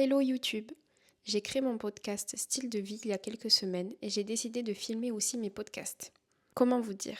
Hello YouTube! J'ai créé mon podcast Style de vie il y a quelques semaines et j'ai décidé de filmer aussi mes podcasts. Comment vous dire?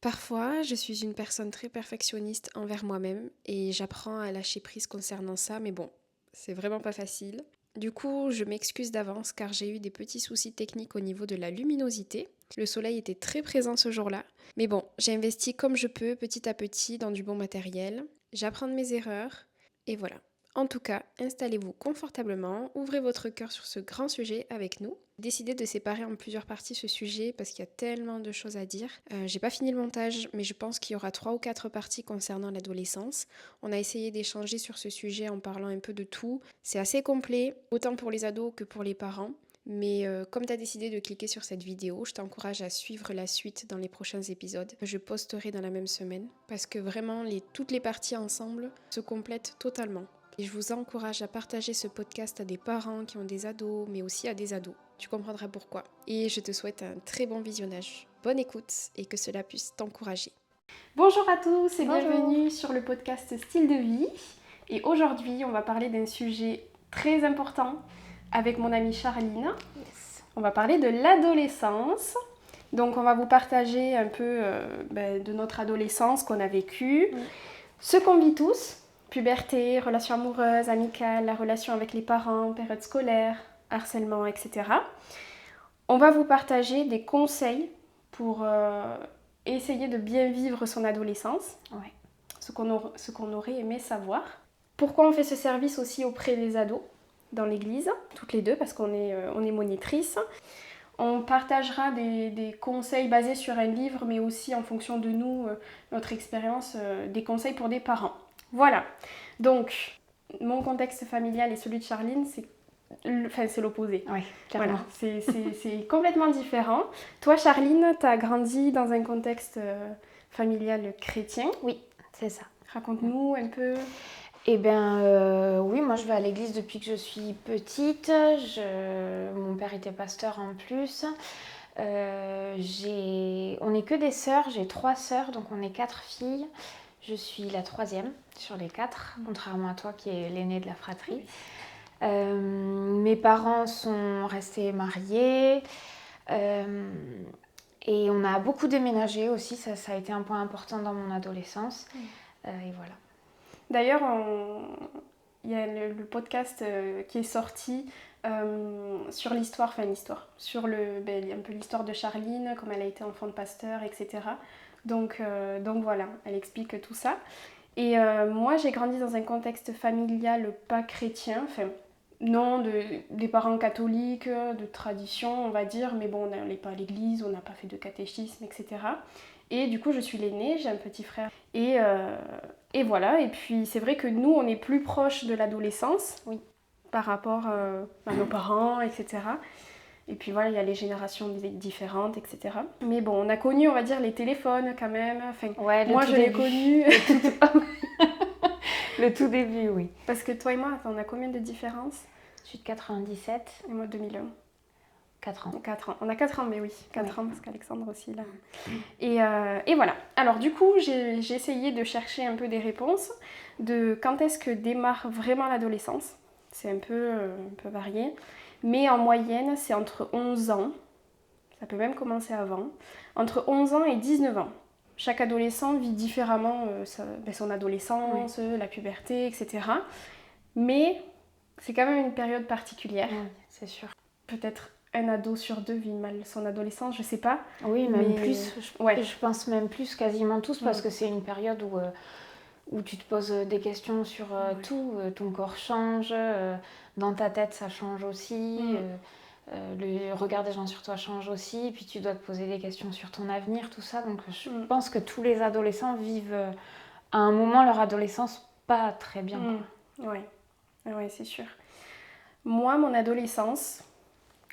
Parfois, je suis une personne très perfectionniste envers moi-même et j'apprends à lâcher prise concernant ça, mais bon, c'est vraiment pas facile. Du coup, je m'excuse d'avance car j'ai eu des petits soucis techniques au niveau de la luminosité. Le soleil était très présent ce jour-là. Mais bon, j'ai investi comme je peux petit à petit dans du bon matériel. J'apprends de mes erreurs et voilà. En tout cas, installez-vous confortablement, ouvrez votre cœur sur ce grand sujet avec nous. Décidez de séparer en plusieurs parties ce sujet parce qu'il y a tellement de choses à dire. J'ai pas fini le montage, mais je pense qu'il y aura 3 ou 4 parties concernant l'adolescence. On a essayé d'échanger sur ce sujet en parlant un peu de tout. C'est assez complet, autant pour les ados que pour les parents. Mais comme tu as décidé de cliquer sur cette vidéo, je t'encourage à suivre la suite dans les prochains épisodes. Je posterai dans la même semaine parce que vraiment toutes les parties ensemble se complètent totalement. Et je vous encourage à partager ce podcast à des parents qui ont des ados, mais aussi à des ados. Tu comprendras pourquoi. Et je te souhaite un très bon visionnage. Bonne écoute et que cela puisse t'encourager. Bonjour à tous et bienvenue sur le podcast Style de vie. Et aujourd'hui, on va parler d'un sujet très important avec mon amie Charline. Yes. On va parler de l'adolescence. Donc on va vous partager un peu de notre adolescence qu'on a vécue, ce qu'on vit tous. Puberté, relations amoureuses, amicales, la relation avec les parents, période scolaire, harcèlement, etc. On va vous partager des conseils pour essayer de bien vivre son adolescence, ce qu'on aurait aimé savoir. Pourquoi on fait ce service aussi auprès des ados dans l'église, toutes les deux, parce qu'on est monitrices. On partagera des conseils basés sur un livre, mais aussi en fonction de nous, notre expérience, des conseils pour des parents. Voilà, donc mon contexte familial et celui de Charline, c'est l'opposé. Oui, clairement. Voilà, c'est complètement différent. Toi, Charline, tu as grandi dans un contexte familial chrétien. Oui, c'est ça. Raconte-nous un peu. Eh bien, oui, moi je vais à l'église depuis que je suis petite. Mon père était pasteur en plus. On n'est que des sœurs, j'ai 3 sœurs, donc on est 4 filles. Je suis la 3e sur les 4, contrairement à toi qui est l'aînée de la fratrie. Mes parents sont restés mariés et on a beaucoup déménagé aussi, ça a été un point important dans mon adolescence. Et voilà. D'ailleurs, il y a le podcast qui est sorti sur sur un peu l'histoire de Charline, comme elle a été enfant de pasteur, etc. Donc voilà, elle explique tout ça. Et moi, j'ai grandi dans un contexte familial pas chrétien, enfin, non, des parents catholiques, de tradition, on va dire, mais bon, on n'allait pas à l'église, on n'a pas fait de catéchisme, etc. Et du coup, je suis l'aînée, j'ai un petit frère. Et voilà, et puis c'est vrai que nous, on est plus proche de l'adolescence, par rapport à nos parents, etc. Et puis voilà, il y a les générations différentes, etc. Mais bon, on a connu, on va dire, les téléphones quand même. Enfin, moi, je l'ai connu. Le tout début, oui. Parce que toi et moi, on a combien de différences? Je suis de 97. Et moi, 2001. 4 ans. 4 ans. On a 4 ans, mais oui, 4 ans, parce qu'Alexandre aussi, là. Et voilà. Alors, du coup, j'ai essayé de chercher un peu des réponses de quand est-ce que démarre vraiment l'adolescence. C'est un peu varié. Mais en moyenne, c'est entre 11 ans. Ça peut même commencer avant. Entre 11 ans et 19 ans. Chaque adolescent vit différemment son adolescence, la puberté, etc. Mais c'est quand même une période particulière. Oui, c'est sûr. Peut-être un ado sur 2 vit mal son adolescence, je sais pas. Oui, même plus. Je pense même plus, quasiment tous, parce que c'est une période où tu te poses des questions sur tout. Ton corps change, dans ta tête ça change aussi. Le regard des gens sur toi change aussi, puis tu dois te poser des questions sur ton avenir, tout ça. Donc je pense que tous les adolescents vivent à un moment leur adolescence pas très bien. Oui, c'est sûr. Moi, mon adolescence,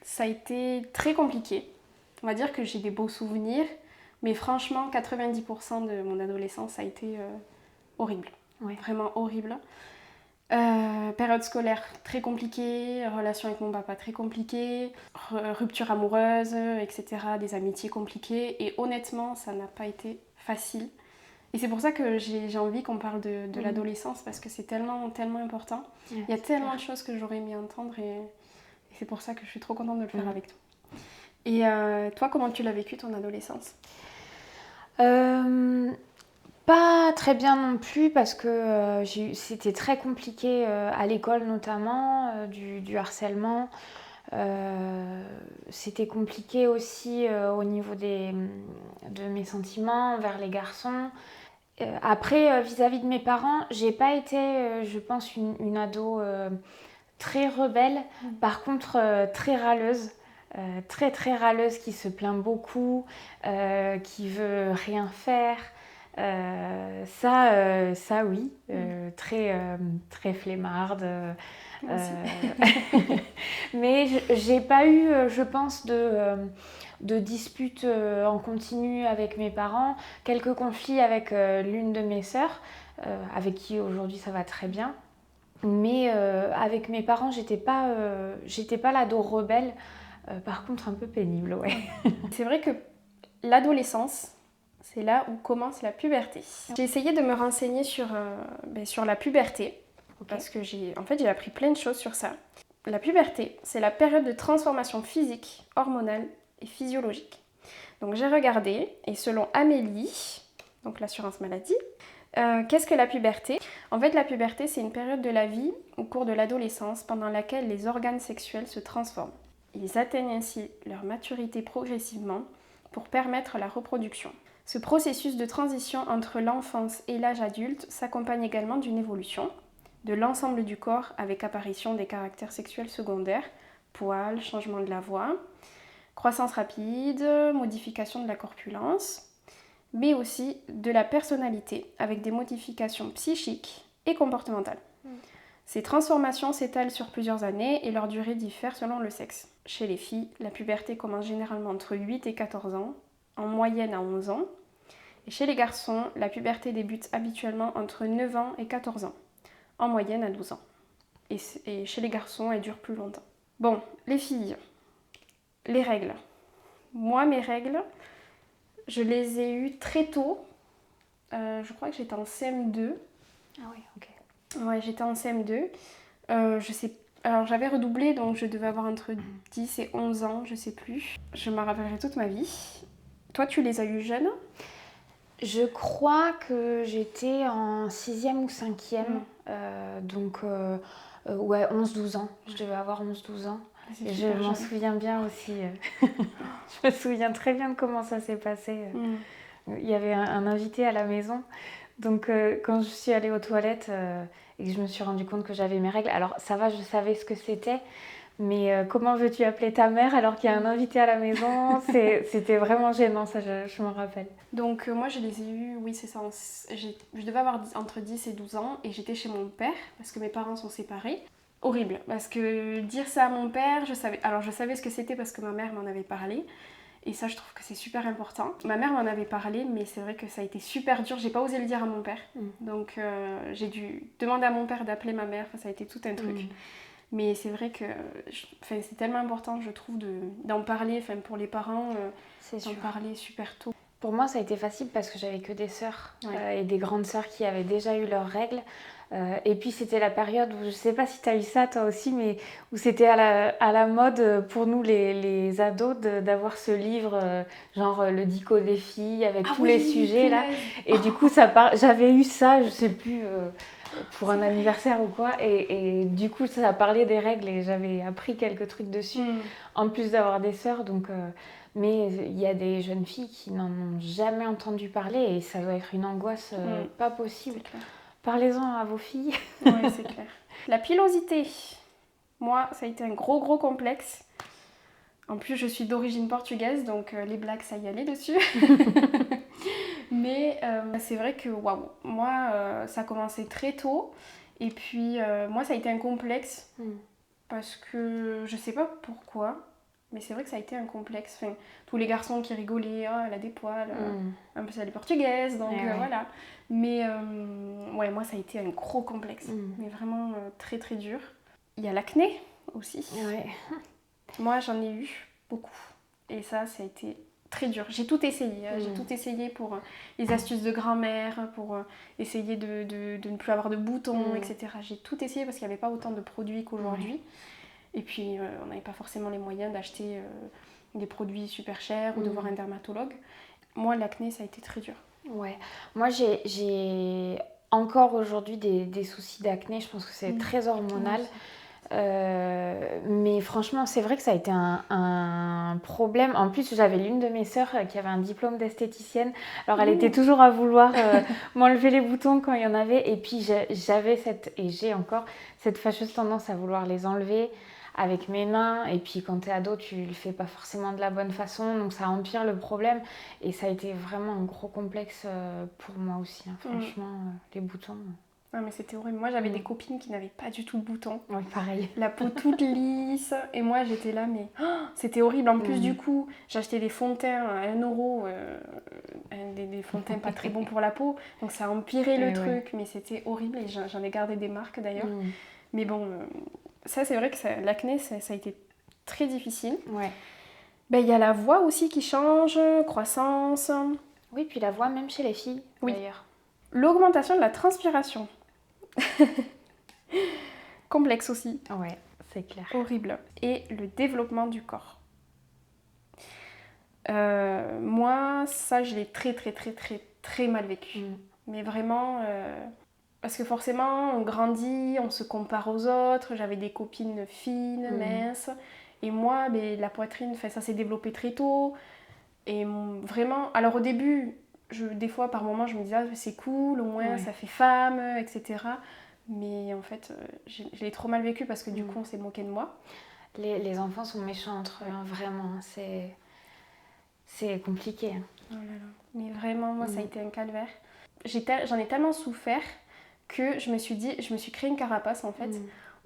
ça a été très compliqué. On va dire que j'ai des beaux souvenirs, mais franchement, 90% de mon adolescence a été horrible. Vraiment horrible. Période scolaire très compliquée, relation avec mon papa très compliquée, rupture amoureuse, etc., des amitiés compliquées. Et honnêtement, ça n'a pas été facile. Et c'est pour ça que j'ai envie qu'on parle de l'adolescence, parce que c'est tellement, tellement important. Il y a tellement de choses que j'aurais aimé entendre, et c'est pour ça que je suis trop contente de le faire avec toi. Et toi, comment tu l'as vécu ton adolescence ? Pas très bien non plus, parce que c'était très compliqué à l'école notamment, du harcèlement. C'était compliqué aussi au niveau de mes sentiments envers les garçons. Après, vis-à-vis de mes parents, j'ai pas été, je pense, une ado très rebelle. Par contre, très râleuse. Très très râleuse, qui se plaint beaucoup, qui veut rien faire. Ça oui, très, très flemmarde. Mais j'ai pas eu, je pense, de disputes en continu avec mes parents. Quelques conflits avec l'une de mes sœurs, avec qui aujourd'hui ça va très bien. Mais avec mes parents, j'étais pas l'ado rebelle. Par contre, un peu pénible, ouais. C'est vrai que l'adolescence, c'est là où commence la puberté. J'ai essayé de me renseigner sur la puberté, parce que j'ai appris plein de choses sur ça. La puberté, c'est la période de transformation physique, hormonale et physiologique. Donc j'ai regardé, et selon Amélie, donc l'assurance maladie, qu'est-ce que la puberté ? En fait, la puberté, c'est une période de la vie, au cours de l'adolescence, pendant laquelle les organes sexuels se transforment. Ils atteignent ainsi leur maturité progressivement pour permettre la reproduction. Ce processus de transition entre l'enfance et l'âge adulte s'accompagne également d'une évolution de l'ensemble du corps, avec apparition des caractères sexuels secondaires, poils, changement de la voix, croissance rapide, modification de la corpulence, mais aussi de la personnalité, avec des modifications psychiques et comportementales. Ces transformations s'étalent sur plusieurs années et leur durée diffère selon le sexe. Chez les filles, la puberté commence généralement entre 8 et 14 ans, en moyenne à 11 ans. Et chez les garçons, la puberté débute habituellement entre 9 ans et 14 ans, en moyenne à 12 ans. Et chez les garçons, elle dure plus longtemps. Bon, les filles, les règles. Moi, mes règles, je les ai eues très tôt. Je crois que j'étais en CM2. Ah oui, ok. Ouais, j'étais en CM2. Alors j'avais redoublé, donc je devais avoir entre 10 et 11 ans, je sais plus. Je m'en rappellerai toute ma vie. Toi, tu les as eues jeunes ? Je crois que j'étais en 6e ou 5e, donc ouais, 11-12 ans. Je devais avoir 11-12 ans. Et je m'en souviens bien aussi. Je me souviens très bien de comment ça s'est passé. Il y avait un invité à la maison. Donc quand je suis allée aux toilettes et que je me suis rendu compte que j'avais mes règles, alors ça va, je savais ce que c'était, mais comment veux-tu appeler ta mère alors qu'il y a un invité à la maison ? C'était vraiment gênant, ça je m'en rappelle. Donc moi je les ai eus, oui c'est ça, je devais avoir entre 10 et 12 ans et j'étais chez mon père parce que mes parents sont séparés. Horrible, parce que dire ça à mon père, je savais ce que c'était parce que ma mère m'en avait parlé. Et ça, je trouve que c'est super important. Ma mère m'en avait parlé, mais c'est vrai que ça a été super dur. J'ai pas osé le dire à mon père. Donc, j'ai dû demander à mon père d'appeler ma mère. Enfin, ça a été tout un truc. Mais c'est vrai que c'est tellement important, je trouve, d'en parler. Enfin, pour les parents, d'en parler super tôt. Pour moi, ça a été facile parce que j'avais que des sœurs et des grandes sœurs qui avaient déjà eu leurs règles. Et puis, c'était la période où, je sais pas si tu as eu ça toi aussi, mais où c'était à la mode pour nous, les ados, d'avoir ce livre, genre le dico des filles, avec tous les sujets là. Et du coup, j'avais eu ça, je sais plus, pour un anniversaire ou quoi. Et du coup, ça parlait des règles et j'avais appris quelques trucs dessus, en plus d'avoir des sœurs. Donc... Mais il y a des jeunes filles qui n'en ont jamais entendu parler et ça doit être une angoisse pas possible. Parlez-en à vos filles. Oui, c'est clair. La pilosité. Moi, ça a été un gros complexe. En plus, je suis d'origine portugaise, donc les blagues, ça y allait dessus. Mais c'est vrai que, waouh, moi, ça a commencé très tôt. Et puis, moi, ça a été un complexe. Parce que je sais pas pourquoi. Mais c'est vrai que ça a été un complexe. Enfin, tous les garçons qui rigolaient, oh, elle a des poils, un peu ça, elle est portugaise, donc voilà. Mais ouais, moi ça a été un gros complexe, mais vraiment très très dur. Il y a l'acné aussi. Moi j'en ai eu beaucoup. Et ça a été très dur. J'ai tout essayé. J'ai tout essayé pour les astuces de grand-mère, pour essayer de ne plus avoir de boutons, etc. J'ai tout essayé parce qu'il n'y avait pas autant de produits qu'aujourd'hui. Et puis, on n'avait pas forcément les moyens d'acheter des produits super chers ou de voir un dermatologue. Moi, l'acné, ça a été très dur. Ouais. Moi, j'ai encore aujourd'hui des soucis d'acné. Je pense que c'est très hormonal. Mais franchement, c'est vrai que ça a été un problème. En plus, j'avais l'une de mes sœurs qui avait un diplôme d'esthéticienne. Alors, elle était toujours à vouloir m'enlever les boutons quand il y en avait. Et puis, j'ai encore cette fâcheuse tendance à vouloir les enlever avec mes mains. Et puis, quand tu es ado, tu le fais pas forcément de la bonne façon. Donc, ça empire le problème. Et ça a été vraiment un gros complexe pour moi aussi. Franchement, les boutons... Ah, mais c'était horrible. Moi, j'avais des copines qui n'avaient pas du tout de boutons. Oui, pareil. La peau toute lisse. Et moi, j'étais là, mais c'était horrible. En plus, du coup, j'achetais des fonds de teint à 1€. Des fonds de teint pas très bons pour la peau. Donc, ça empirait le truc. Mais c'était horrible. Et j'en ai gardé des marques, d'ailleurs. Mais bon, ça, c'est vrai que l'acné, ça a été très difficile. Ouais. Ben, y a la voix aussi qui change, croissance. Oui, puis la voix, même chez les filles, d'ailleurs. L'augmentation de la transpiration. Complexe aussi. Ouais, c'est clair. Horrible. Et le développement du corps. Moi, ça, je l'ai très mal vécu. Mais vraiment, parce que forcément, on grandit, on se compare aux autres. J'avais des copines fines, minces. Et moi, la poitrine, ça s'est développé très tôt. Et vraiment, alors au début, des fois, par moments, je me disais, c'est cool, au moins, ça fait femme, etc. Mais en fait, je l'ai trop mal vécu parce que du coup, on s'est moqué de moi. Les enfants sont méchants entre eux, vraiment. C'est compliqué. Oh là là. Mais vraiment, moi, ça a été un calvaire. J'en ai tellement souffert que je me suis créé une carapace, en fait,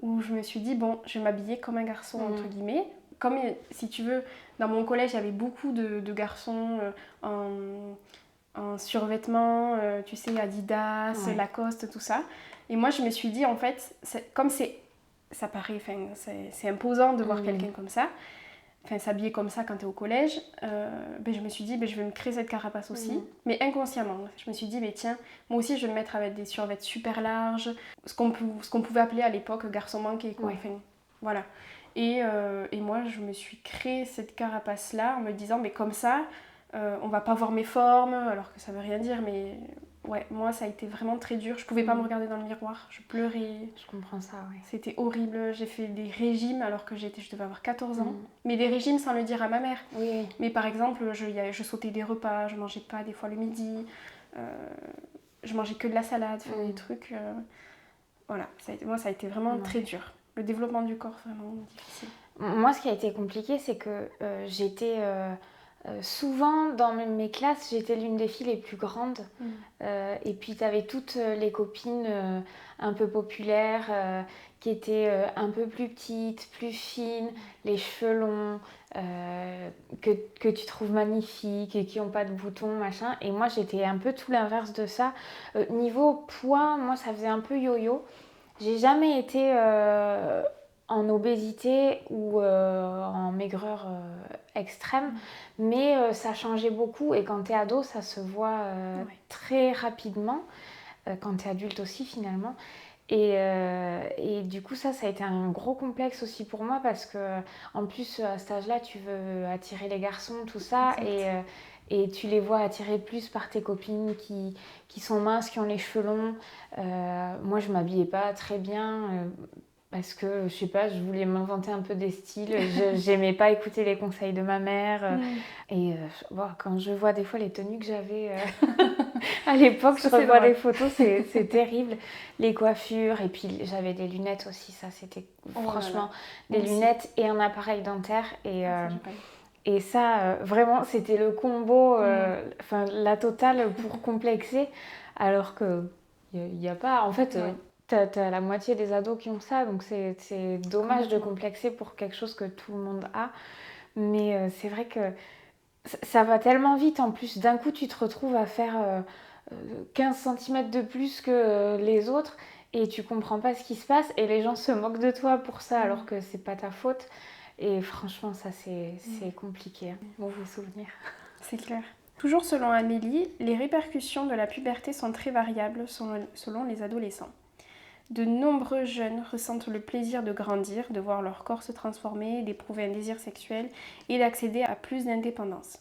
où je me suis dit, bon, je vais m'habiller comme un garçon, entre guillemets. Comme, si tu veux, dans mon collège, il y avait beaucoup de garçons en survêtements, tu sais, Adidas, Lacoste, tout ça. Et moi, je me suis dit, en fait, comme ça paraît, c'est imposant de voir quelqu'un comme ça, s'habiller comme ça quand tu es au collège, je me suis dit, je vais me créer cette carapace aussi, mais inconsciemment. Je me suis dit, tiens, moi aussi, je vais me mettre avec des survêtements super larges, ce qu'on pouvait appeler à l'époque garçon manqué, quoi. Voilà. Et moi, je me suis créé cette carapace-là en me disant, comme ça, on va pas voir mes formes, alors que ça veut rien dire, mais ouais, moi, ça a été vraiment très dur. Je pouvais pas me regarder dans le miroir, je pleurais. Je comprends ça, oui. C'était horrible. J'ai fait des régimes alors que je devais avoir 14 ans. Mais des régimes sans le dire à ma mère. Oui. Mais par exemple, je sautais des repas, je mangeais pas des fois le midi, je mangeais que de la salade, des trucs. Voilà, moi, ça a été vraiment très dur. Le développement du corps, vraiment difficile. Moi, ce qui a été compliqué, c'est que j'étais souvent dans mes classes, j'étais l'une des filles les plus grandes. Et puis, tu avais toutes les copines un peu populaires qui étaient un peu plus petites, plus fines, les cheveux longs, que tu trouves magnifiques et qui n'ont pas de boutons, machin. Et moi, j'étais un peu tout l'inverse de ça. Niveau poids, moi, ça faisait un peu yo-yo. J'ai jamais été en obésité ou en maigreur extrême, mais ça changeait beaucoup et quand tu es ado, ça se voit très rapidement, quand tu es adulte aussi finalement. Et du coup, ça a été un gros complexe aussi pour moi parce que en plus, à cet âge-là, tu veux attirer les garçons, tout ça, et tu les vois attirés plus par tes copines qui sont minces, qui ont les cheveux longs. Moi, je m'habillais pas très bien parce que, je sais pas, je voulais m'inventer un peu des styles. J'aimais pas écouter les conseils de ma mère. Et quand je vois des fois les tenues que j'avais à l'époque, je revois des photos, c'est terrible. Les coiffures, et puis j'avais des lunettes aussi, ça c'était franchement des lunettes et un appareil dentaire. Et ça, vraiment, c'était le combo, la totale pour complexer, alors qu'il n'y a pas... En fait, t'as la moitié des ados qui ont ça, donc c'est dommage de complexer pour quelque chose que tout le monde a. Mais c'est vrai que ça va tellement vite, en plus, d'un coup, tu te retrouves à faire 15 cm de plus que les autres, et tu comprends pas ce qui se passe, et les gens se moquent de toi pour ça, alors que c'est pas ta faute. Et franchement, ça, c'est compliqué. Mauvais souvenir. C'est clair. Toujours selon Amélie, les répercussions de la puberté sont très variables selon les adolescents. De nombreux jeunes ressentent le plaisir de grandir, de voir leur corps se transformer, d'éprouver un désir sexuel et d'accéder à plus d'indépendance.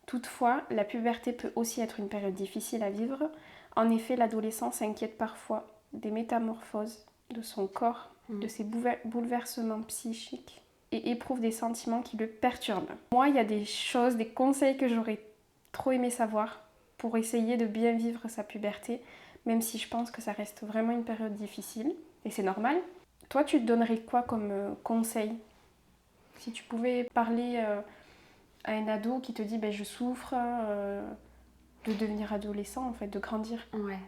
Toutefois, la puberté peut aussi être une période difficile à vivre. En effet, l'adolescent s'inquiète parfois des métamorphoses de son corps, de ses bouleversements psychiques et éprouve des sentiments qui le perturbent. Moi, il y a des choses, des conseils que j'aurais trop aimé savoir pour essayer de bien vivre sa puberté, même si je pense que ça reste vraiment une période difficile, et c'est normal. Toi, tu te donnerais quoi comme conseil? Si tu pouvais parler à un ado qui te dit je souffre de devenir adolescent, en fait, de grandir. Ouais.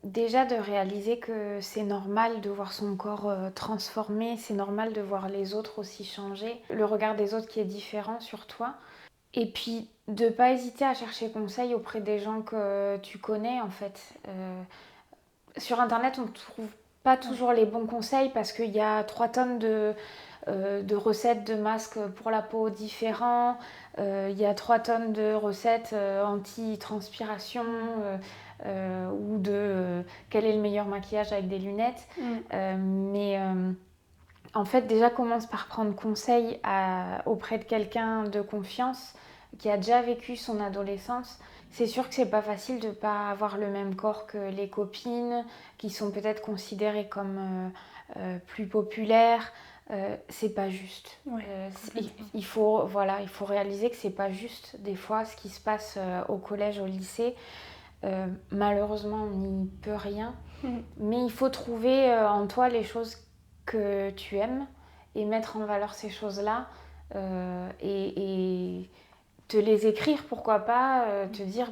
Déjà de réaliser que c'est normal de voir son corps transformé, c'est normal de voir les autres aussi changer, le regard des autres qui est différent sur toi. Et puis de pas hésiter à chercher conseil auprès des gens que tu connais en fait. Sur internet on ne trouve pas toujours les bons conseils parce qu'il y a 3 tonnes de recettes de masques pour la peau différents, il y a 3 tonnes de recettes anti-transpiration ou de quel est le meilleur maquillage avec des lunettes. En fait, déjà commence par prendre conseil auprès de quelqu'un de confiance qui a déjà vécu son adolescence. C'est sûr que c'est pas facile de pas avoir le même corps que les copines qui sont peut-être considérées comme plus populaires. C'est pas juste. Il faut réaliser que c'est pas juste des fois ce qui se passe au collège, au lycée. Malheureusement, on n'y peut rien. Mais il faut trouver en toi les choses que tu aimes et mettre en valeur ces choses-là et te les écrire, pourquoi pas, te dire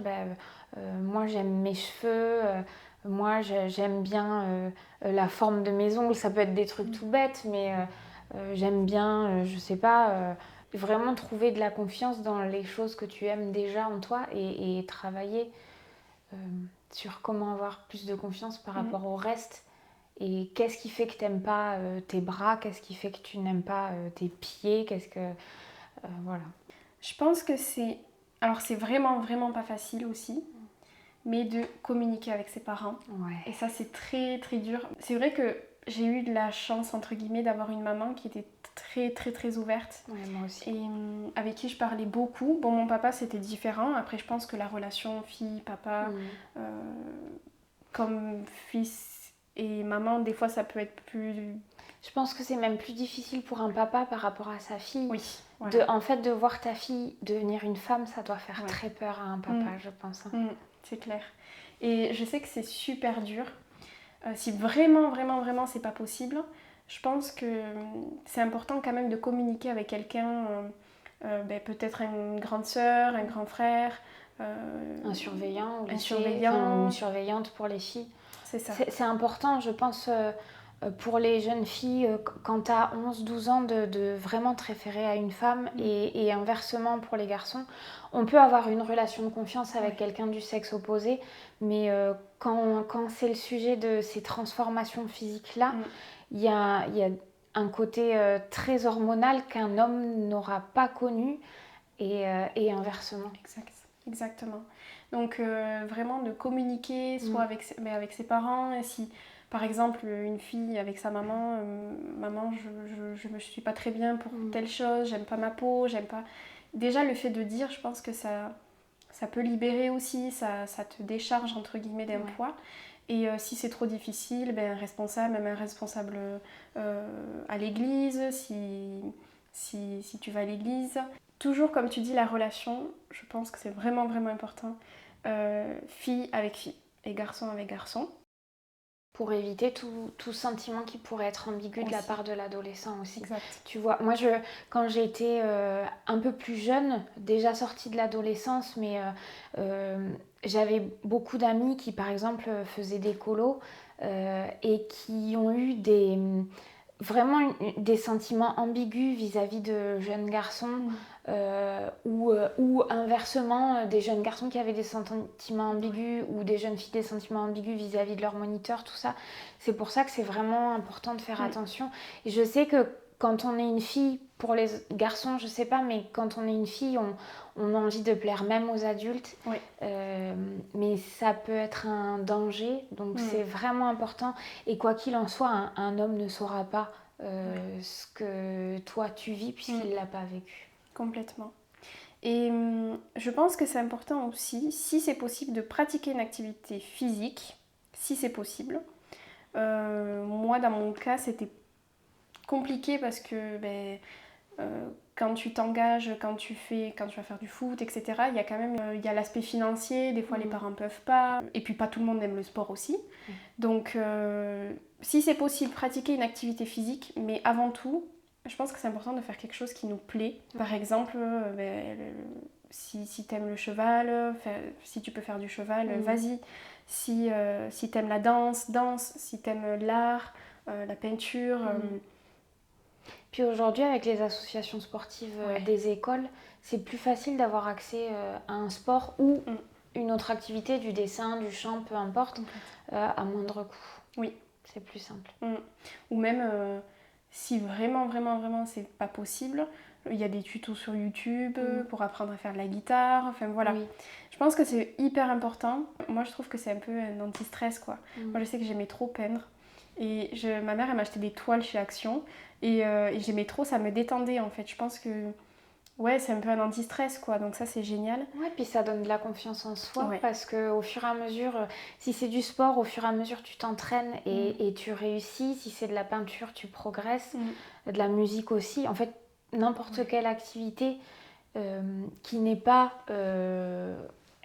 moi j'aime mes cheveux, moi j'aime bien la forme de mes ongles, ça peut être des trucs tout bêtes, mais j'aime bien, je sais pas, vraiment trouver de la confiance dans les choses que tu aimes déjà en toi et travailler sur comment avoir plus de confiance par rapport au reste. Et qu'est-ce qui fait que tu n'aimes pas tes bras, qu'est-ce qui fait que tu n'aimes pas tes pieds, voilà. Je pense que c'est vraiment vraiment pas facile aussi, mais de communiquer avec ses parents. Et ça c'est très très dur. C'est vrai que j'ai eu de la chance entre guillemets d'avoir une maman qui était très très très ouverte. Moi aussi. Et avec qui je parlais beaucoup. Bon, mon papa c'était différent. Après je pense que la relation fille-papa, comme fils et maman, des fois ça peut être plus... Je pense que c'est même plus difficile pour un papa par rapport à sa fille. Oui. Voilà. En fait, de voir ta fille devenir une femme, ça doit faire très peur à un papa, je pense. C'est clair. Et je sais que c'est super dur. Si vraiment, vraiment, vraiment c'est pas possible, je pense que c'est important quand même de communiquer avec quelqu'un, peut-être une grande sœur, un grand frère. Un surveillant, une surveillante pour les filles. C'est ça. C'est important, je pense, pour les jeunes filles, quand tu as 11-12 ans, de vraiment te référer à une femme et inversement pour les garçons. On peut avoir une relation de confiance avec quelqu'un du sexe opposé, mais quand c'est le sujet de ces transformations physiques-là, il y a un côté très hormonal qu'un homme n'aura pas connu et inversement. Exactement. Donc vraiment de communiquer soit avec ses parents, et si par exemple une fille avec sa maman, maman je me suis pas très bien pour telle chose, j'aime pas ma peau, j'aime pas... Déjà le fait de dire, je pense que ça peut libérer aussi, ça te décharge entre guillemets d'un poids. Et si c'est trop difficile, même un responsable à l'église, si tu vas à l'église. Toujours comme tu dis, la relation, je pense que c'est vraiment vraiment important. Fille avec fille et garçon avec garçon. Pour éviter tout sentiment qui pourrait être ambigu de la part de l'adolescent aussi. Exact. Tu vois, moi quand j'ai été un peu plus jeune, déjà sortie de l'adolescence, mais j'avais beaucoup d'amis qui par exemple faisaient des colos et qui ont eu vraiment des sentiments ambigus vis-à-vis de jeunes garçons ou inversement des jeunes garçons qui avaient des sentiments ambigus ou des jeunes filles des sentiments ambigus vis-à-vis de leur moniteur, tout ça. C'est pour ça que c'est vraiment important de faire attention. Et je sais que quand on est une fille, pour les garçons, je sais pas, mais quand on est une fille, on a envie de plaire même aux adultes. Oui. Mais ça peut être un danger, donc c'est vraiment important. Et quoi qu'il en soit, un homme ne saura pas ce que toi tu vis puisqu'il l'a pas vécu. Complètement. Et je pense que c'est important aussi, si c'est possible, de pratiquer une activité physique, si c'est possible. Moi, dans mon cas, c'était compliqué parce que quand tu t'engages, quand tu vas faire du foot, etc., il y a quand même il y a l'aspect financier, des fois les parents ne peuvent pas, et puis pas tout le monde aime le sport aussi. Donc, si c'est possible, pratiquer une activité physique, mais avant tout, je pense que c'est important de faire quelque chose qui nous plaît. Par exemple, si t'aimes le cheval, si tu peux faire du cheval, vas-y. Si t'aimes la danse, danse. Si t'aimes l'art, la peinture. Puis aujourd'hui, avec les associations sportives des écoles, c'est plus facile d'avoir accès à un sport ou une autre activité, du dessin, du chant, peu importe, à moindre coût. Oui. C'est plus simple. Ou même, si vraiment, vraiment, vraiment, c'est pas possible, il y a des tutos sur YouTube pour apprendre à faire de la guitare. Enfin, voilà. Oui. Je pense que c'est hyper important. Moi, je trouve que c'est un peu un anti-stress, quoi. Moi, je sais que j'aimais trop peindre. Et ma mère, elle m'achetait des toiles chez Action. Et j'aimais trop, ça me détendait, en fait. Je pense que... Ouais, c'est un peu un anti-stress, quoi. Donc ça, c'est génial. Ouais, puis ça donne de la confiance en soi. Parce qu'au fur et à mesure, si c'est du sport, au fur et à mesure, tu t'entraînes et tu réussis. Si c'est de la peinture, tu progresses. De la musique aussi. En fait, n'importe quelle activité qui n'est pas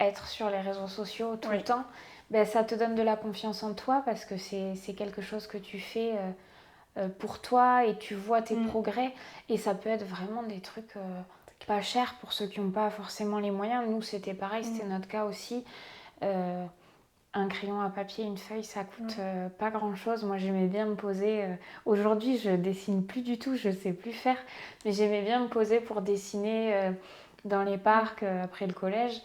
être sur les réseaux sociaux tout le temps, ben, ça te donne de la confiance en toi parce que c'est quelque chose que tu fais pour toi et tu vois tes progrès. Et ça peut être vraiment des trucs... pas cher pour ceux qui n'ont pas forcément les moyens. Nous, c'était pareil, c'était notre cas aussi. Un crayon à papier, une feuille, ça coûte pas grand-chose. Moi, j'aimais bien me poser... Aujourd'hui, je dessine plus du tout, je sais plus faire. Mais j'aimais bien me poser pour dessiner dans les parcs après le collège.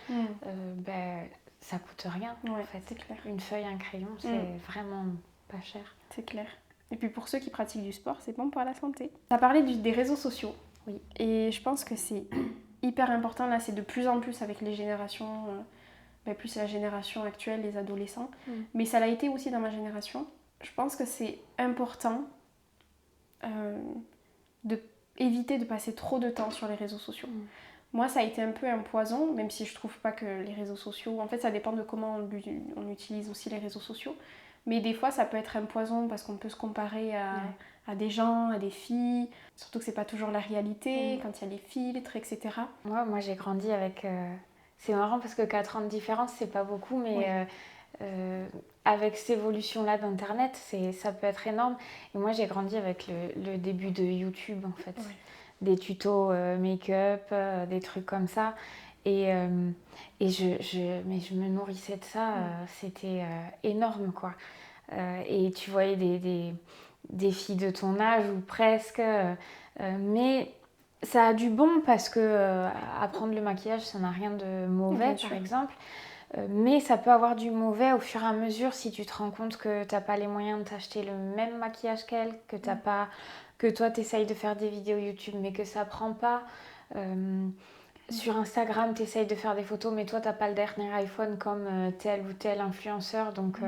Ça coûte rien, en fait. C'est clair. Une feuille, un crayon, c'est vraiment pas cher. C'est clair. Et puis pour ceux qui pratiquent du sport, c'est bon pour la santé. Tu as parlé des réseaux sociaux. Oui. Et je pense que c'est hyper important, là, c'est de plus en plus avec les générations, plus la génération actuelle, les adolescents, mais ça l'a été aussi dans ma génération. Je pense que c'est important d'éviter de passer trop de temps sur les réseaux sociaux. Moi, ça a été un peu un poison, même si je trouve pas que les réseaux sociaux... En fait, ça dépend de comment on utilise aussi les réseaux sociaux. Mais des fois, ça peut être un poison parce qu'on peut se comparer à des gens, à des filles. Surtout que c'est pas toujours la réalité, quand il y a les filtres, etc. Ouais, moi, j'ai grandi avec... C'est marrant parce que 4 ans de différence, c'est pas beaucoup, mais avec cette évolution-là d'Internet, ça peut être énorme. Et moi, j'ai grandi avec le début de YouTube, en fait. Ouais. Des tutos make-up, des trucs comme ça. Et je me nourrissais de ça, c'était énorme, quoi. Et tu voyais des filles de ton âge, ou presque, mais ça a du bon parce que apprendre le maquillage, ça n'a rien de mauvais, par exemple. Mais ça peut avoir du mauvais au fur et à mesure si tu te rends compte que tu n'as pas les moyens de t'acheter le même maquillage qu'elle, que toi tu essayes de faire des vidéos YouTube mais que ça prend pas. Sur Instagram, tu essayes de faire des photos mais toi tu n'as pas le dernier iPhone comme tel ou tel influenceur, donc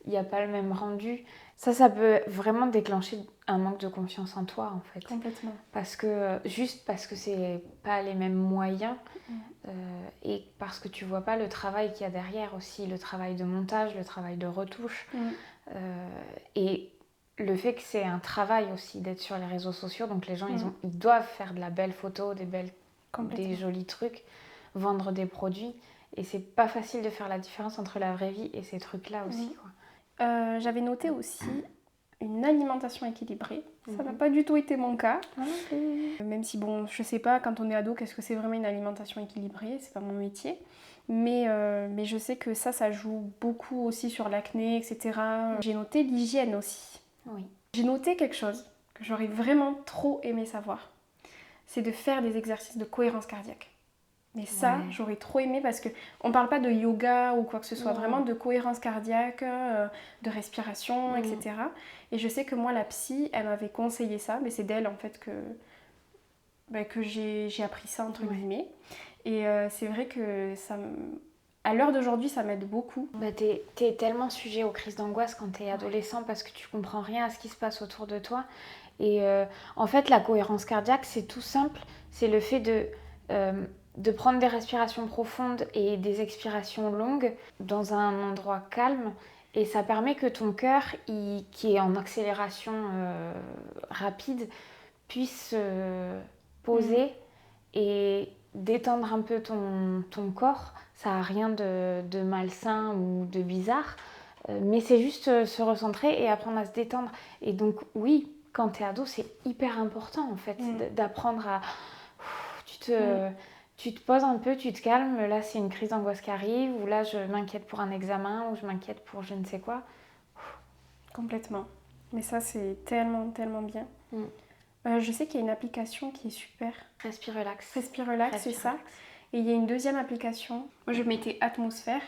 il n'y a pas le même rendu. Ça peut vraiment déclencher un manque de confiance en toi, en fait. Complètement. Juste parce que c'est pas les mêmes moyens et parce que tu vois pas le travail qu'il y a derrière aussi, le travail de montage, le travail de retouche. Et le fait que c'est un travail aussi d'être sur les réseaux sociaux, donc les gens ils doivent faire de la belle photo, des jolis trucs, vendre des produits. Et c'est pas facile de faire la différence entre la vraie vie et ces trucs-là aussi, quoi. J'avais noté aussi une alimentation équilibrée. Ça n'a pas du tout été mon cas. Même si, bon, je sais pas, quand on est ado, qu'est-ce que c'est vraiment une alimentation équilibrée? C'est pas mon métier. Mais je sais que ça joue beaucoup aussi sur l'acné, etc. J'ai noté l'hygiène aussi. Oui. J'ai noté quelque chose que j'aurais vraiment trop aimé savoir. C'est de faire des exercices de cohérence cardiaque. Mais ça, j'aurais trop aimé parce qu'on ne parle pas de yoga ou quoi que ce soit, vraiment de cohérence cardiaque, de respiration, etc. Et je sais que moi, la psy, elle m'avait conseillé ça, mais c'est d'elle en fait que j'ai appris ça, entre guillemets. Et c'est vrai que à l'heure d'aujourd'hui, ça m'aide beaucoup. T'es tellement sujet aux crises d'angoisse quand t'es adolescent parce que tu comprends rien à ce qui se passe autour de toi. Et en fait, la cohérence cardiaque, c'est tout simple. C'est le fait de prendre des respirations profondes et des expirations longues dans un endroit calme. Et ça permet que ton cœur, qui est en accélération rapide, puisse se poser et détendre un peu ton corps. Ça n'a rien de malsain ou de bizarre, mais c'est juste se recentrer et apprendre à se détendre. Et donc oui, quand tu es ado, c'est hyper important en fait d'apprendre à... Tu te poses un peu, tu te calmes, là c'est une crise d'angoisse qui arrive, ou là je m'inquiète pour un examen, ou je m'inquiète pour je ne sais quoi. Complètement. Mais ça c'est tellement, tellement bien. Je sais qu'il y a une application qui est super. Respirelax. Respirelax, c'est ça. Et il y a une deuxième application. Moi, je mettais Atmosphère.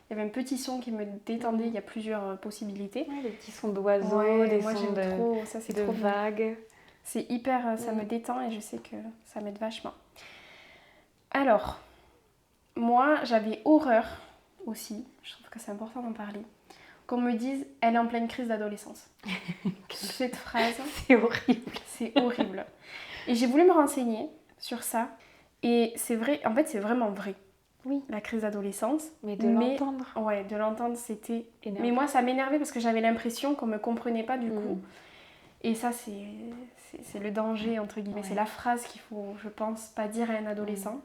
Il y avait un petit son qui me détendait. Il y a plusieurs possibilités. Ouais, des petits sons d'oiseaux, des moi, sons trop. Ça, c'est de trop vagues. C'est hyper... Ça me détend et je sais que ça m'aide vachement. Alors, moi, j'avais horreur aussi. Je trouve que c'est important d'en parler. Qu'on me dise, elle est en pleine crise d'adolescence. Cette phrase... C'est horrible. C'est horrible. Et j'ai voulu me renseigner sur ça. Et c'est vrai, en fait, c'est vraiment vrai. Oui. La crise d'adolescence. Mais l'entendre. Ouais, de l'entendre, c'était... énervé. Mais moi, ça m'énervait parce que j'avais l'impression qu'on ne me comprenait pas du coup. Et ça, c'est le danger, entre guillemets. Ouais. C'est la phrase qu'il faut, je pense, pas dire à un adolescent.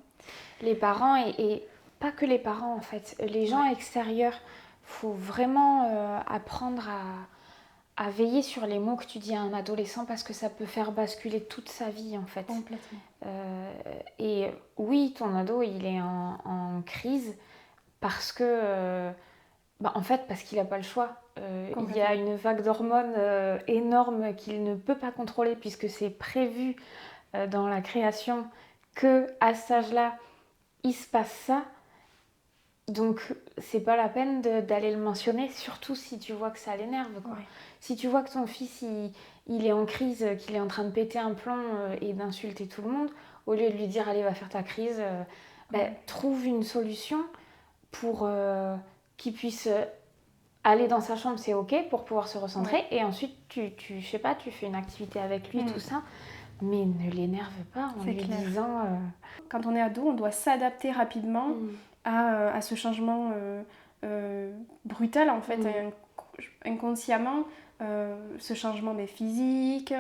Les parents, et pas que les parents, en fait. Les gens extérieurs, il faut vraiment apprendre à veiller sur les mots que tu dis à un adolescent parce que ça peut faire basculer toute sa vie, en fait. Complètement. Et oui, ton ado, il est en crise parce que... en fait, parce qu'il n'a pas le choix. Il y a une vague d'hormones énorme qu'il ne peut pas contrôler puisque c'est prévu dans la création qu'à cet âge-là, il se passe ça. Donc, c'est pas la peine d'aller le mentionner, surtout si tu vois que ça l'énerve, quoi. Ouais. Si tu vois que ton fils, il est en crise, qu'il est en train de péter un plomb et d'insulter tout le monde, au lieu de lui dire « Allez, va faire ta crise trouve une solution pour qu'il puisse aller dans sa chambre, c'est ok, pour pouvoir se recentrer. Et ensuite, je sais pas, tu fais une activité avec lui, tout ça. Mais ne l'énerve pas en lui disant... Quand on est ado, on doit s'adapter rapidement à ce changement brutal, en fait, inconsciemment, ce changement physique,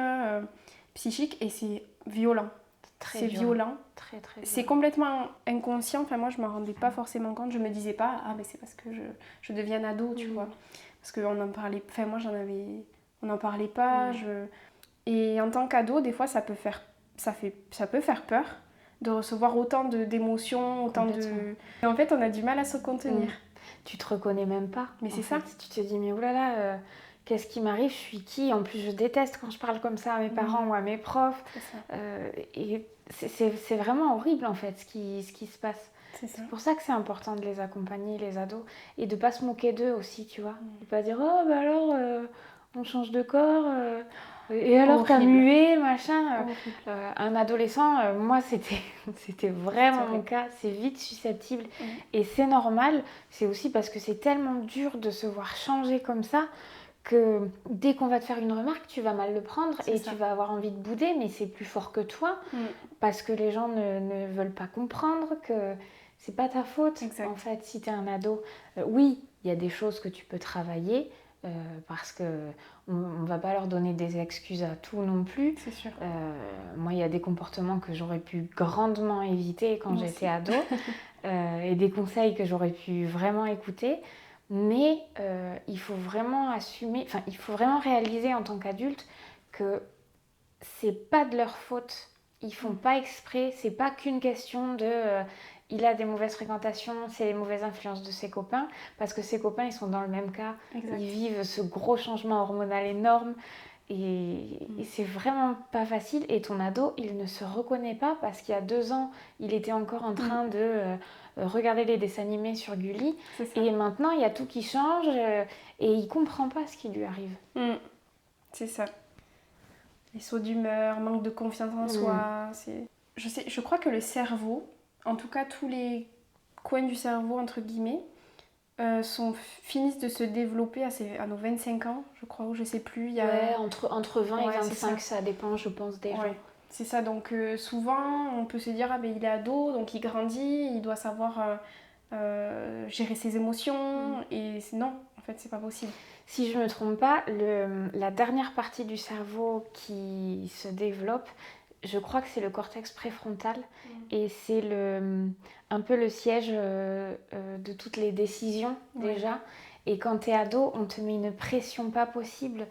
psychique, et c'est violent. C'est violent. Très, très c'est complètement inconscient. Enfin, moi, je ne m'en rendais pas forcément compte. Je me disais pas, mais c'est parce que je deviens ado, tu vois. Parce qu'on en parlait... Enfin, moi, on n'en parlait pas. Et en tant qu'ado, des fois, ça peut faire peur de recevoir autant d'émotions, autant de... Et en fait, on a du mal à se contenir. Tu te reconnais même pas. Mais c'est ça. Tu te dis, mais oulala, qu'est-ce qui m'arrive ? Je suis qui ? En plus, je déteste quand je parle comme ça à mes parents ou à mes profs. Et c'est vraiment horrible, en fait, ce qui se passe. C'est pour ça que c'est important de les accompagner, les ados. Et de pas se moquer d'eux aussi, tu vois. De pas dire, oh, bah alors, on change de corps... Et alors t'as mué, machin. Un adolescent, moi c'était vraiment mon cas, c'est vite susceptible. Et c'est normal, c'est aussi parce que c'est tellement dur de se voir changer comme ça que dès qu'on va te faire une remarque, tu vas mal le prendre et tu vas avoir envie de bouder, mais c'est plus fort que toi parce que les gens ne veulent pas comprendre que c'est pas ta faute. En fait, si t'es un ado. Oui, il y a des choses que tu peux travailler. Parce qu'on ne va pas leur donner des excuses à tout non plus. C'est sûr. Moi, il y a des comportements que j'aurais pu grandement éviter quand j'étais ado et des conseils que j'aurais pu vraiment écouter. Mais il faut vraiment assumer, il faut vraiment réaliser en tant qu'adulte que c'est pas de leur faute. Ils font pas exprès. C'est pas qu'une question de... il a des mauvaises fréquentations, c'est les mauvaises influences de ses copains, parce que ses copains, ils sont dans le même cas. Ils vivent ce gros changement hormonal énorme. Et c'est vraiment pas facile. Et ton ado, il ne se reconnaît pas parce qu'il y a 2 ans, il était encore en train de regarder les dessins animés sur Gulli. Et maintenant, il y a tout qui change et il comprend pas ce qui lui arrive. C'est ça. Les sauts d'humeur, manque de confiance en soi. Je crois que le cerveau, en tout cas tous les coins du cerveau, entre guillemets, finissent de se développer à nos 25 ans, je crois, ou je sais plus. Entre 20 et 25, ça dépend, je pense, des gens. C'est ça, donc souvent on peut se dire, ah ben il est ado, donc il grandit, il doit savoir gérer ses émotions, et non, en fait c'est pas possible. Si je me trompe pas, la dernière partie du cerveau qui se développe, je crois que c'est le cortex préfrontal et c'est un peu le siège de toutes les décisions déjà. Et quand t'es ado, on te met une pression pas possible.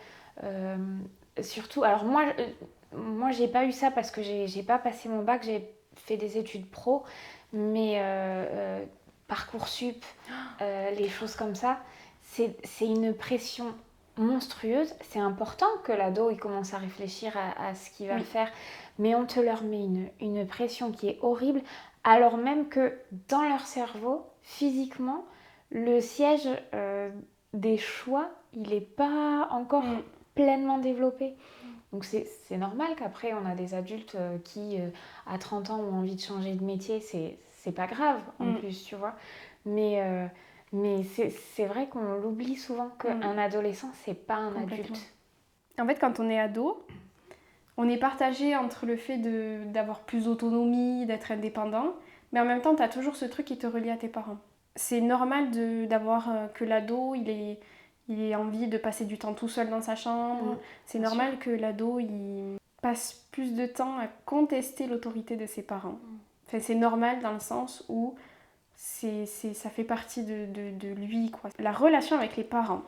Surtout, alors moi j'ai pas eu ça parce que j'ai pas passé mon bac, j'ai fait des études pro, mais Parcoursup, les choses comme ça, c'est une pression monstrueuse. C'est important que l'ado il commence à réfléchir à ce qu'il va faire, mais on te leur met une pression qui est horrible, alors même que dans leur cerveau, physiquement, le siège des choix, il n'est pas encore pleinement développé. Donc c'est normal qu'après on a des adultes qui à 30 ans ont envie de changer de métier, c'est pas grave en plus, tu vois. Mais c'est vrai qu'on l'oublie souvent qu'un adolescent, c'est pas un adulte. En fait, quand on est ado, on est partagé entre le fait d'avoir plus d'autonomie, d'être indépendant, mais en même temps, tu as toujours ce truc qui te relie à tes parents. C'est normal d'avoir que l'ado, il ait envie de passer du temps tout seul dans sa chambre. C'est normal que l'ado, il passe plus de temps à contester l'autorité de ses parents. Enfin, c'est normal dans le sens où ça fait partie de lui, quoi. La relation avec les parents,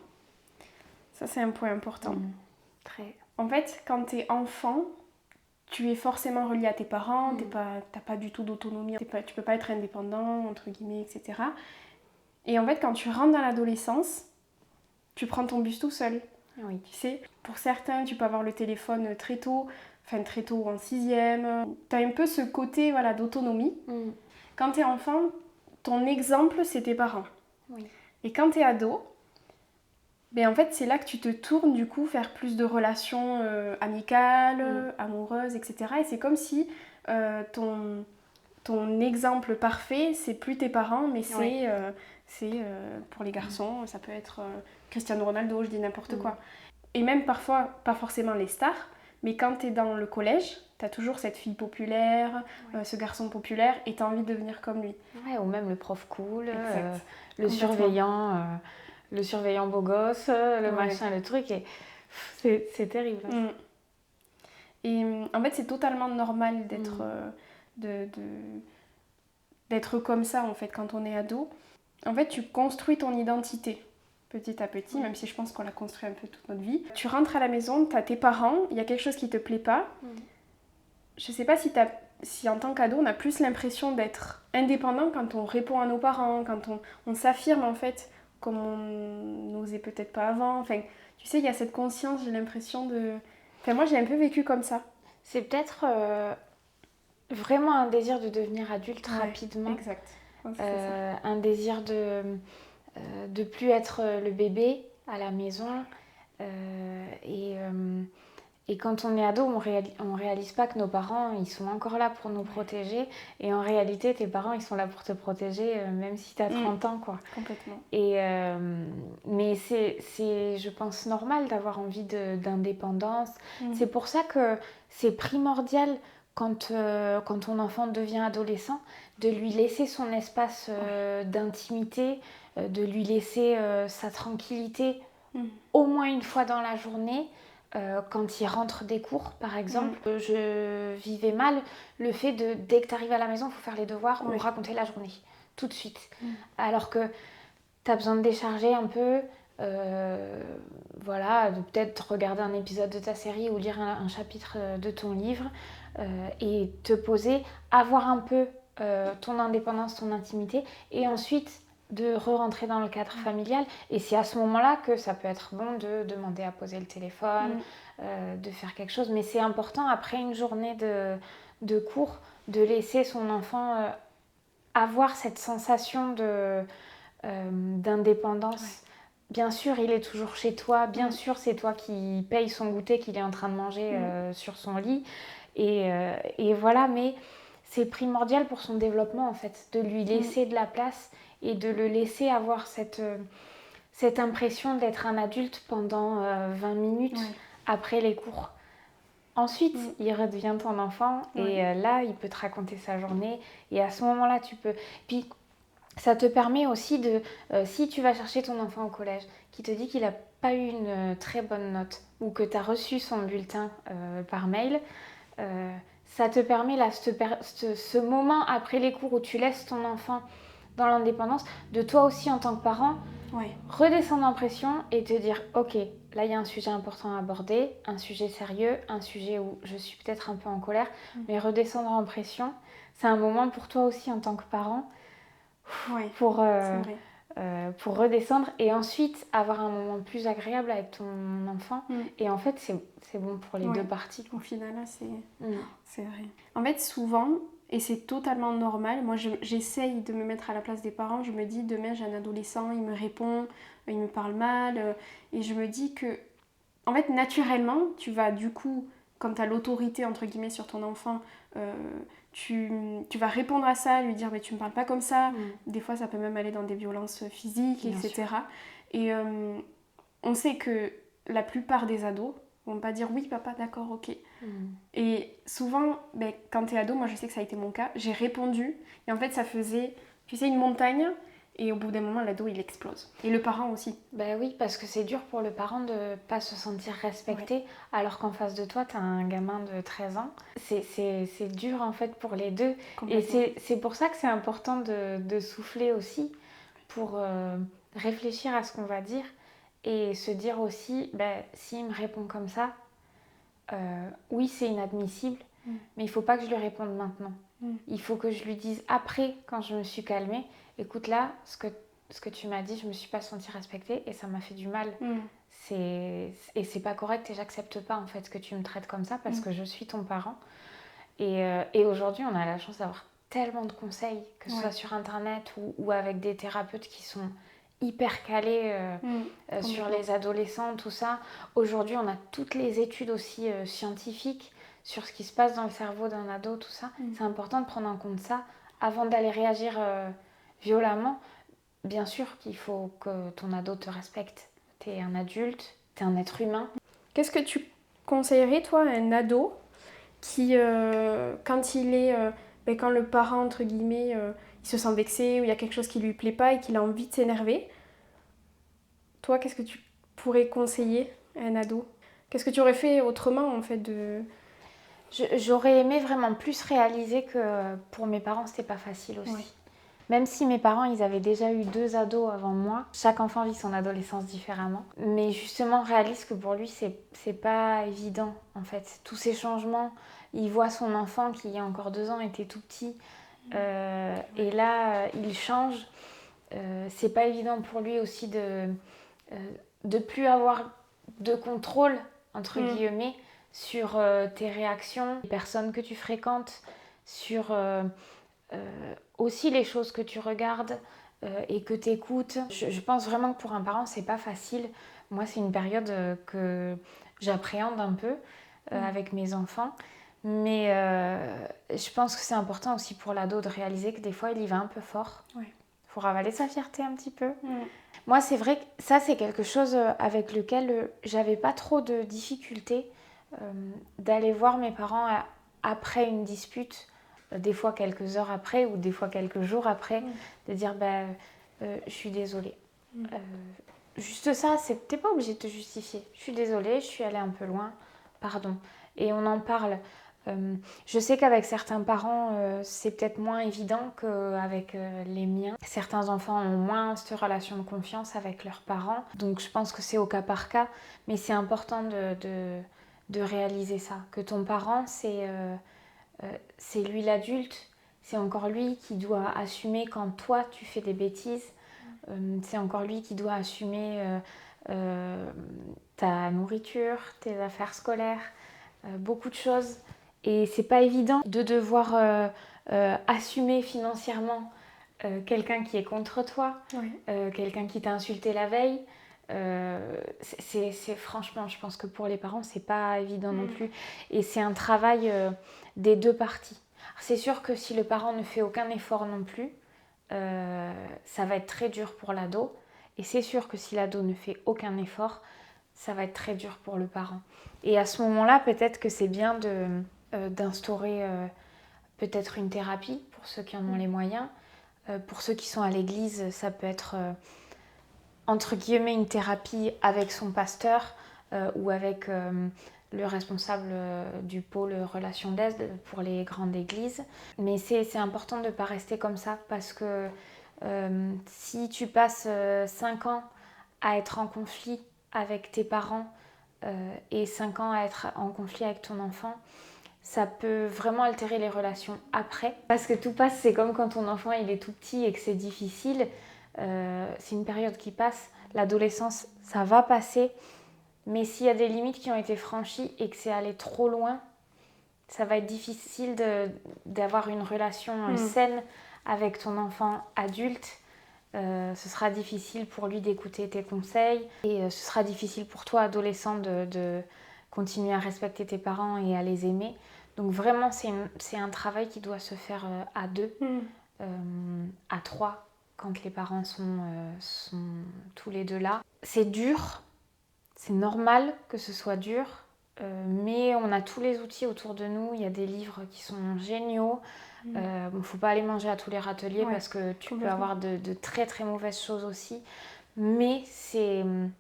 ça c'est un point important. Très. En fait, quand t'es enfant, tu es forcément relié à tes parents, t'as pas du tout d'autonomie, tu peux pas être indépendant, entre guillemets, etc. Et en fait, quand tu rentres dans l'adolescence, tu prends ton bus tout seul. Oui. Tu sais, pour certains, tu peux avoir le téléphone très tôt en 6e. T'as un peu ce côté d'autonomie. Quand t'es enfant, ton exemple, c'est tes parents. Oui. Et quand t'es ado, en fait, c'est là que tu te tournes du coup vers plus de relations amicales, amoureuses, etc. Et c'est comme si ton exemple parfait, c'est plus tes parents, mais c'est pour les garçons, ça peut être Cristiano Ronaldo, je dis n'importe quoi. Et même parfois, pas forcément les stars, mais quand t'es dans le collège, t'as toujours cette fille populaire, ce garçon populaire, et t'as envie de devenir comme lui. Ouais, ou même le prof cool, le surveillant beau gosse, le machin, le truc, et c'est terrible. Et en fait, c'est totalement normal d'être comme ça, en fait, quand on est ado. En fait, tu construis ton identité petit à petit, même si je pense qu'on l'a construit un peu toute notre vie. Tu rentres à la maison, t'as tes parents, il y a quelque chose qui te plaît pas. Je sais pas si en tant qu'ado, on a plus l'impression d'être indépendant quand on répond à nos parents, quand on s'affirme en fait, comme on n'osait peut-être pas avant. Enfin, tu sais, il y a cette conscience, j'ai l'impression de... Enfin, moi, j'ai un peu vécu comme ça. C'est peut-être vraiment un désir de devenir adulte rapidement. Exact. Un désir de plus être le bébé à la maison. Et quand on est ado, on réalise pas que nos parents, ils sont encore là pour nous protéger. Et en réalité, tes parents, ils sont là pour te protéger, même si tu as 30 ans, quoi. Complètement. Mais c'est, je pense, normal d'avoir envie d'indépendance. C'est pour ça que c'est primordial, quand ton enfant devient adolescent, de lui laisser son espace d'intimité, de lui laisser sa tranquillité au moins une fois dans la journée. Quand il rentre des cours, par exemple, je vivais mal le fait dès que tu arrives à la maison, il faut faire les devoirs ou raconter la journée, tout de suite. Alors que tu as besoin de décharger un peu, de peut-être regarder un épisode de ta série ou lire un chapitre de ton livre et te poser, avoir un peu ton indépendance, ton intimité, et ensuite de re-rentrer dans le cadre familial. Et c'est à ce moment-là que ça peut être bon de demander à poser le téléphone, de faire quelque chose. Mais c'est important, après une journée de cours, de laisser son enfant avoir cette sensation d'indépendance. Ouais. Bien sûr, il est toujours chez toi. Bien sûr, c'est toi qui paye son goûter qu'il est en train de manger sur son lit. Et voilà, mais c'est primordial pour son développement, en fait, de lui laisser de la place et de le laisser avoir cette impression d'être un adulte pendant 20 minutes après les cours. Ensuite, il redevient ton enfant et là, il peut te raconter sa journée. Et à ce moment-là, tu peux... Puis, ça te permet aussi de... si tu vas chercher ton enfant au collège, qui te dit qu'il n'a pas eu une très bonne note ou que tu as reçu son bulletin par mail, ça te permet, là, ce moment après les cours où tu laisses ton enfant dans l'indépendance, de toi aussi en tant que parent, redescendre en pression et te dire « Ok, là, il y a un sujet important à aborder, un sujet sérieux, un sujet où je suis peut-être un peu en colère, mais redescendre en pression, c'est un moment pour toi aussi en tant que parent pour redescendre et ensuite avoir un moment plus agréable avec ton enfant. Et en fait, c'est bon pour les deux parties. Au final, c'est vrai. En fait, souvent, et c'est totalement normal, moi j'essaye de me mettre à la place des parents, je me dis demain j'ai un adolescent, il me répond, il me parle mal, et je me dis que, en fait, naturellement, tu vas du coup, quand tu as l'autorité entre guillemets sur ton enfant, tu vas répondre à ça, lui dire mais tu me parles pas comme ça. Des fois ça peut même aller dans des violences physiques, bien etc. Sûr. Et on sait que la plupart des ados vont pas dire oui papa d'accord ok. Et souvent quand t'es ado, moi je sais que ça a été mon cas, j'ai répondu et en fait ça faisait tu sais une montagne. Et au bout d'un moment, l'ado, il explose. Et le parent aussi. Ben oui, parce que c'est dur pour le parent de ne pas se sentir respecté, alors qu'en face de toi, tu as un gamin de 13 ans. C'est dur, en fait, pour les deux. Et c'est pour ça que c'est important de souffler aussi, pour réfléchir à ce qu'on va dire, et se dire aussi, s'il me répond comme ça, oui, c'est inadmissible, mais il ne faut pas que je lui réponde maintenant. Il faut que je lui dise après, quand je me suis calmée, écoute là, ce que tu m'as dit, je me suis pas sentie respectée et ça m'a fait du mal. Et c'est pas correct et j'accepte pas en fait que tu me traites comme ça parce que je suis ton parent. Et aujourd'hui, on a la chance d'avoir tellement de conseils, que ce soit sur internet ou avec des thérapeutes qui sont hyper calés sur les adolescents, tout ça. Aujourd'hui, on a toutes les études aussi scientifiques sur ce qui se passe dans le cerveau d'un ado, tout ça. C'est important de prendre en compte ça avant d'aller réagir violemment. Bien sûr qu'il faut que ton ado te respecte. T'es un adulte, t'es un être humain. Qu'est-ce que tu conseillerais, toi, à un ado qui, quand il est... quand le parent, entre guillemets, il se sent vexé ou il y a quelque chose qui lui plaît pas et qu'il a envie de s'énerver, toi, qu'est-ce que tu pourrais conseiller à un ado ? Qu'est-ce que tu aurais fait autrement, en fait, de... J'aurais aimé vraiment plus réaliser que pour mes parents, c'était pas facile aussi. Même si mes parents, ils avaient déjà eu 2 ados avant moi, chaque enfant vit son adolescence différemment. Mais justement, réalise que pour lui, c'est pas évident, en fait. Tous ces changements, il voit son enfant qui, il y a encore 2 ans, était tout petit. Et là, il change. C'est pas évident pour lui aussi de plus avoir de contrôle, entre guillemets, sur tes réactions, les personnes que tu fréquentes, sur aussi les choses que tu regardes et que tu écoutes. Je pense vraiment que pour un parent, c'est pas facile. Moi, c'est une période que j'appréhende un peu avec mes enfants. Mais je pense que c'est important aussi pour l'ado de réaliser que des fois, il y va un peu fort. Il faut ravaler sa fierté un petit peu. Moi, c'est vrai que ça, c'est quelque chose avec lequel j'avais pas trop de difficultés d'aller voir mes parents après une dispute, des fois quelques heures après ou des fois quelques jours après, de dire je suis désolée. Juste ça, t'es pas obligé de te justifier. Je suis désolée, je suis allée un peu loin, pardon. Et on en parle. Je sais qu'avec certains parents, c'est peut-être moins évident qu'avec les miens. Certains enfants ont moins cette relation de confiance avec leurs parents. Donc je pense que c'est au cas par cas. Mais c'est important de réaliser ça. Que ton parent, c'est lui l'adulte. C'est encore lui qui doit assumer quand toi, tu fais des bêtises. C'est encore lui qui doit assumer ta nourriture, tes affaires scolaires, beaucoup de choses. Et c'est pas évident de devoir assumer financièrement quelqu'un qui est contre toi, quelqu'un qui t'a insulté la veille. C'est franchement, je pense que pour les parents, c'est pas évident non plus. Et c'est un travail des deux parties. Alors, c'est sûr que si le parent ne fait aucun effort non plus, ça va être très dur pour l'ado. Et c'est sûr que si l'ado ne fait aucun effort, ça va être très dur pour le parent. Et à ce moment-là, peut-être que c'est bien d'instaurer peut-être une thérapie pour ceux qui en ont les moyens. Pour ceux qui sont à l'église, ça peut être entre guillemets une thérapie avec son pasteur ou avec le responsable du pôle relations d'aide pour les grandes églises. Mais c'est important de ne pas rester comme ça parce que si tu passes 5 ans à être en conflit avec tes parents et 5 ans à être en conflit avec ton enfant, ça peut vraiment altérer les relations après. Parce que tout passe, c'est comme quand ton enfant il est tout petit et que c'est difficile. C'est une période qui passe. L'adolescence, ça va passer. Mais s'il y a des limites qui ont été franchies et que c'est allé trop loin, ça va être difficile d'avoir une relation saine avec ton enfant adulte. Ce sera difficile pour lui d'écouter tes conseils. Et ce sera difficile pour toi, adolescent, de continuer à respecter tes parents et à les aimer. Donc vraiment, c'est un travail qui doit se faire à deux, à trois, quand les parents sont tous les deux là. C'est dur, c'est normal que ce soit dur, mais on a tous les outils autour de nous. Il y a des livres qui sont géniaux. Bon, faut pas aller manger à tous les râteliers parce que tu peux avoir de très très mauvaises choses aussi. Mais il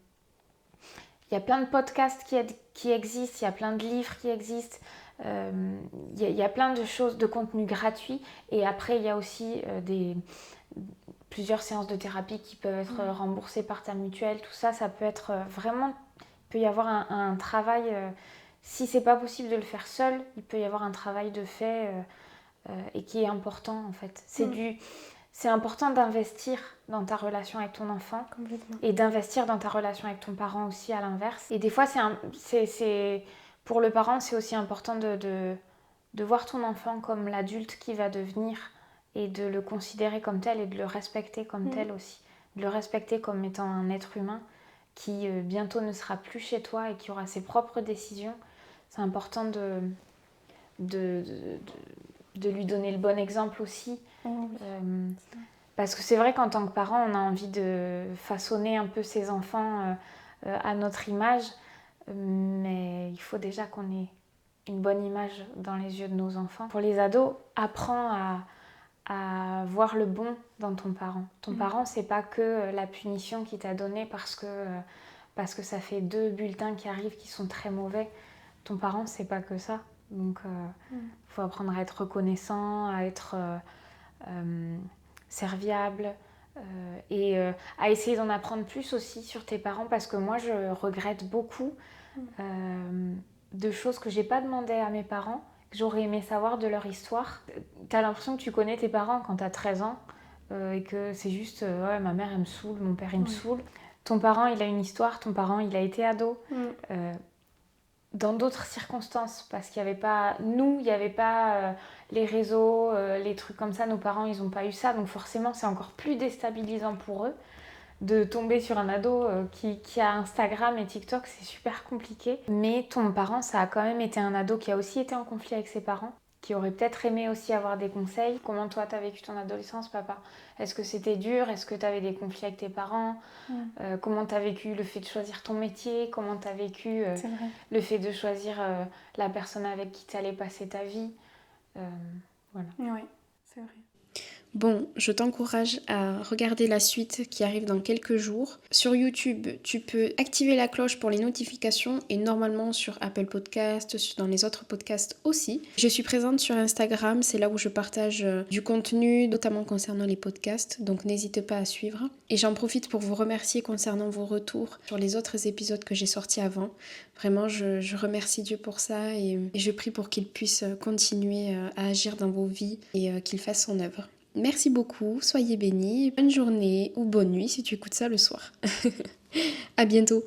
y a plein de podcasts qui existent, il y a plein de livres qui existent. Il y a plein de choses, de contenu gratuit. Et après, il y a aussi plusieurs séances de thérapie qui peuvent être remboursées par ta mutuelle. Tout ça, ça peut être vraiment... Il peut y avoir un travail... si c'est pas possible de le faire seul, il peut y avoir un travail de fait et qui est important, en fait. C'est important d'investir dans ta relation avec ton enfant. Complètement. Et d'investir dans ta relation avec ton parent aussi, à l'inverse. Et des fois, pour le parent, c'est aussi important de voir ton enfant comme l'adulte qui va devenir et de le considérer comme tel et de le respecter comme tel aussi. De le respecter comme étant un être humain qui bientôt ne sera plus chez toi et qui aura ses propres décisions. C'est important de lui donner le bon exemple aussi. Parce que c'est vrai qu'en tant que parent, on a envie de façonner un peu ses enfants à notre image. Mais il faut déjà qu'on ait une bonne image dans les yeux de nos enfants. Pour les ados, apprends à voir le bon dans ton parent. Ton parent, c'est pas que la punition qu'il t'a donnée parce que ça fait 2 bulletins qui arrivent qui sont très mauvais. Ton parent, c'est pas que ça. Donc, faut apprendre à être reconnaissant, à être serviable et à essayer d'en apprendre plus aussi sur tes parents parce que moi, je regrette beaucoup de choses que j'ai pas demandé à mes parents, que j'aurais aimé savoir de leur histoire. T'as l'impression que tu connais tes parents quand t'as 13 ans et que c'est juste ouais, ma mère elle me saoule, mon père il me saoule. Ton parent il a une histoire, ton parent il a été ado. Dans d'autres circonstances, parce qu'il n'y avait pas les réseaux, les trucs comme ça, nos parents ils n'ont pas eu ça, donc forcément c'est encore plus déstabilisant pour eux. De tomber sur un ado qui a Instagram et TikTok, c'est super compliqué. Mais ton parent, ça a quand même été un ado qui a aussi été en conflit avec ses parents, qui aurait peut-être aimé aussi avoir des conseils. Comment toi, t'as vécu ton adolescence, papa? Est-ce que c'était dur? Est-ce que t'avais des conflits avec tes parents? Comment t'as vécu le fait de choisir ton métier? Comment t'as vécu le fait de choisir la personne avec qui t'allais passer ta vie? Voilà. Oui, c'est vrai. Bon, je t'encourage à regarder la suite qui arrive dans quelques jours. Sur YouTube, tu peux activer la cloche pour les notifications et normalement sur Apple Podcasts, dans les autres podcasts aussi. Je suis présente sur Instagram, c'est là où je partage du contenu, notamment concernant les podcasts, donc n'hésite pas à suivre. Et j'en profite pour vous remercier concernant vos retours sur les autres épisodes que j'ai sortis avant. Vraiment, je remercie Dieu pour ça et je prie pour qu'il puisse continuer à agir dans vos vies et qu'il fasse son œuvre. Merci beaucoup, soyez bénis, bonne journée ou bonne nuit si tu écoutes ça le soir. À bientôt.